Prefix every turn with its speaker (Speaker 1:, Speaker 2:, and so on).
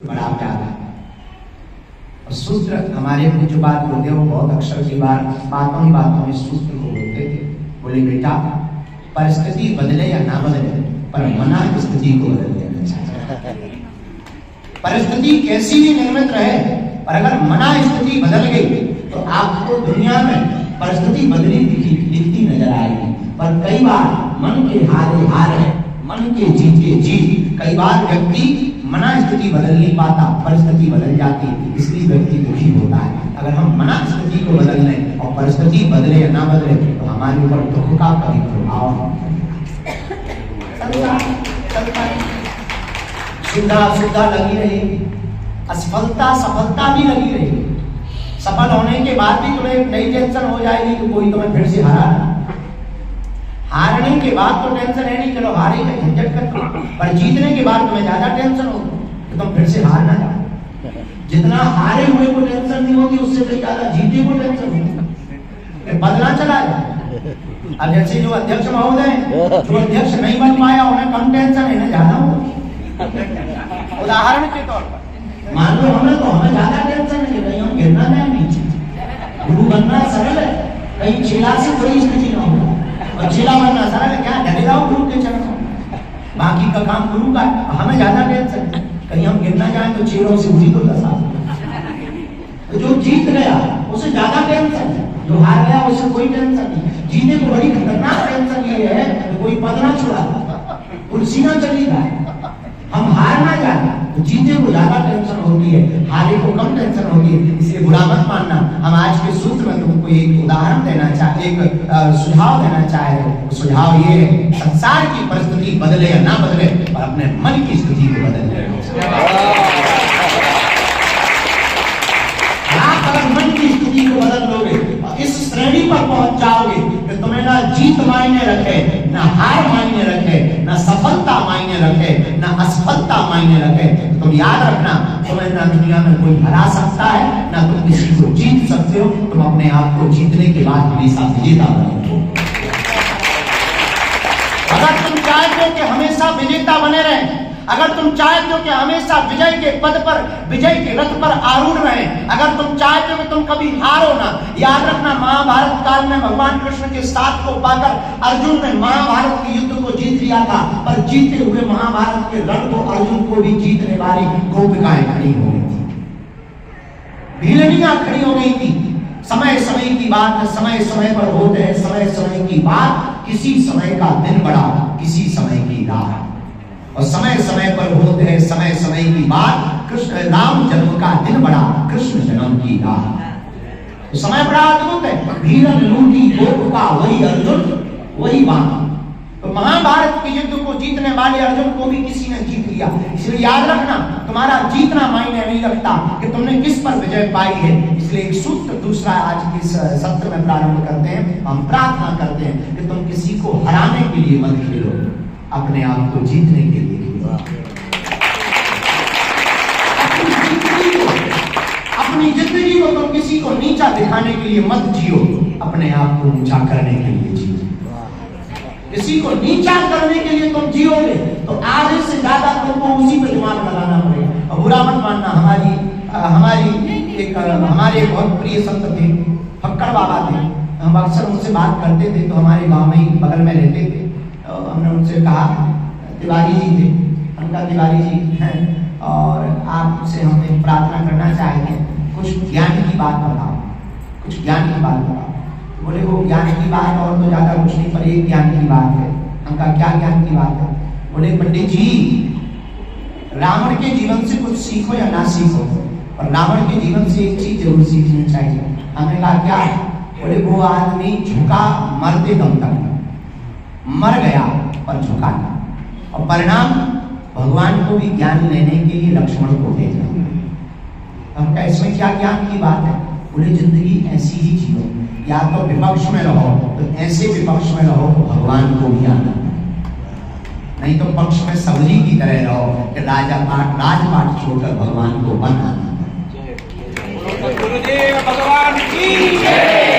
Speaker 1: बड़ा प्यारा और सूत्र हमारे पूज्य बात बोलते वो बहुत अक्षर की बार बातों ही बातों में सूत्र को बोलते थे। बोले बेटा परिस्थिति बदले या ना बदले पर मना स्थिति को बदल देना चाहिए। परिस्थिति कैसी भी निर्मित रहे पर अगर मना स्थिति बदल गई तो आपको दुनिया में परिस्थिति बदली दिखती नजर आएगी। पर कई बार मन के हारे हार है, मन के जीत। कई बार व्यक्ति मना स्थिति बदल नहीं पाता, परिस्थिति बदल जाती है, इसलिए व्यक्ति दुखी होता है। अगर हम मना स्थिति को बदल लें और परिस्थिति बदले या ना बदले तो हमारे ऊपर दुख का कभी प्रभाव सुविधा लगी रहेगी, असफलता सफलता भी लगी रहेगी। सफल होने के बाद भी तुम्हें नई टेंशन हो जाएगी कि कोई तुम्हें फिर से हरा। हारने के बाद तो टेंशन है नहीं, चलो हारे का झंझट कर, पर जीतने के बाद तुम्हें ज्यादा टेंशन होगी कि तुम फिर से हार ना जाओ। जितना हारे हुए को टेंशन नहीं होगी उससे कहीं ज्यादा जीते को टेंशन होगी, बदला चला जाए। अब जैसे जो अध्यक्ष महोदय जो अध्यक्ष नहीं बन पाया उन्हें कम टेंशन है ना ज्यादा होगी। उदाहरण के तौर पर मान लो हमें ज्यादा टेंशन है, कहीं हम गिरना नहीं। गुरु बनना सरल है, कहीं चेला से कोई स्थिति ना हो, और चेला बनना सरल है, क्या डरे जाओ गुरु के चरणों में, बाकी का काम गुरु का। हमें ज्यादा टेंशन है, कहीं हम गिरना जाए तो चेलों से बुरी तो दशा। तो जो जीत गया उसे ज्यादा टेंशन है, जो हार गया उसे कोई टेंशन नहीं। जीने को बड़ी खतरनाक टेंशन ये है कि कोई पद ना छुड़ा, कुर्सी ना चली जाए। हम हार ना जाए तो जीते को ज्यादा टेंशन होती है, हारे को कम टेंशन होती है। इसलिए बुरा मत मानना। हम आज के सूत्र में तुमको एक उदाहरण देना चाहे, एक सुझाव देना चाहे। सुझाव ये है संसार की परिस्थिति बदले या ना बदले पर अपने मन की स्थिति को बदल ले। आप अगर मन की स्थिति को बदल लोगे और इस श्रेणी पर पहुंच जाओगे कि तुम्हें ना जीत मायने रखे, ना हार मायने रखे, ना सफलता मायने रखे, ना असफलता मायने रखे, तो तुम याद रखना तुम्हें ना दुनिया में कोई हरा सकता है, ना तुम किसी को जीत सकते हो। तुम अपने आप को जीतने के बाद हमेशा विजेता बने हो। अगर तुम चाहते हो कि हमेशा विजेता बने रहे, अगर तुम चाहते हो कि हमेशा विजय के पद पर, विजय के रथ पर आरूढ़ रहे, अगर तुम चाहते हो कि तुम कभी हारो ना, याद रखना महाभारत काल में भगवान कृष्ण के साथ को पाकर अर्जुन ने महाभारत के युद्ध को जीत लिया था, पर जीते हुए महाभारत के रण को अर्जुन को भी जीतने वाली गोपिकाएं खड़ी हो गई थी, भीलनियां खड़ी हो गई थी। समय समय की बात समय समय पर होते हैं, समय समय की बात, किसी समय का दिन बड़ा, किसी समय की रात, और समय समय पर होते हैं समय समय की बात। कृष्ण राम जन्म का दिन बड़ा, कृष्ण जन्म की रात। तो समय बड़ा अद्भुत है। भीलन लूटी गोपिका वही अर्जुन वही बाण। तो महाभारत के युद्ध को जीतने वाले अर्जुन को भी किसी ने जीत लिया। इसलिए याद रखना तुम्हारा जीतना मायने नहीं रखता कि तुमने किस पर विजय पाई है। इसलिए एक सूत्र दूसरा आज के सत्र में प्रारंभ करते हैं। हम प्रार्थना करते हैं कि तुम किसी को हराने के लिए मत खेलो, अपने आप को जीतने के लिए खेलो। अपनी जिंदगी को तुम किसी को नीचा दिखाने के लिए मत जियो, अपने आप को ऊंचा करने के लिए जियो। किसी को नीचा करने के लिए तुम जियोगे तो आधे से ज्यादा तुमको उसी पे दिमाग लगाना पड़ेगा। और बुरा मत मानना, हमारे बहुत प्रिय संत थे, फक्कड़ बाबा थे। हम अक्सर उनसे बात करते थे, तो हमारे गांव में ही बगल में रहते थे। हमने उनसे कहा, तिवारी जी थे, उनका तिवारी जी हैं और आपसे हम एक प्रार्थना करना चाहेंगे, कुछ ज्ञान की बात बताओ, कुछ ज्ञान की बात बताओ। बोले वो ज्ञान की बात और तो ज्यादा कुछ नहीं, पर एक ज्ञान की बात है। हम कहा क्या ज्ञान की बात है? बोले पंडित जी रावण के जीवन से कुछ सीखो या ना सीखो, पर रावण के जीवन से एक चीज जरूर सीखनी चाहिए। हमने कहा क्या? बोले वो आदमी झुका मरते दम तक, मर गया पर झुका नहीं, और परिणाम भगवान को भी ज्ञान लेने के लिए लक्ष्मण को भेजा। हम कहा इसमें क्या ज्ञान की बात है? बोले जिंदगी ऐसी ही जियो, या तो विपक्ष में रहो तो ऐसे विपक्ष में रहो तो भगवान को भी आना, नहीं तो पक्ष में सबली की तरह रहो कि राजपाट छोड़कर भगवान को बनाना। गुरुदेव भगवान की जय।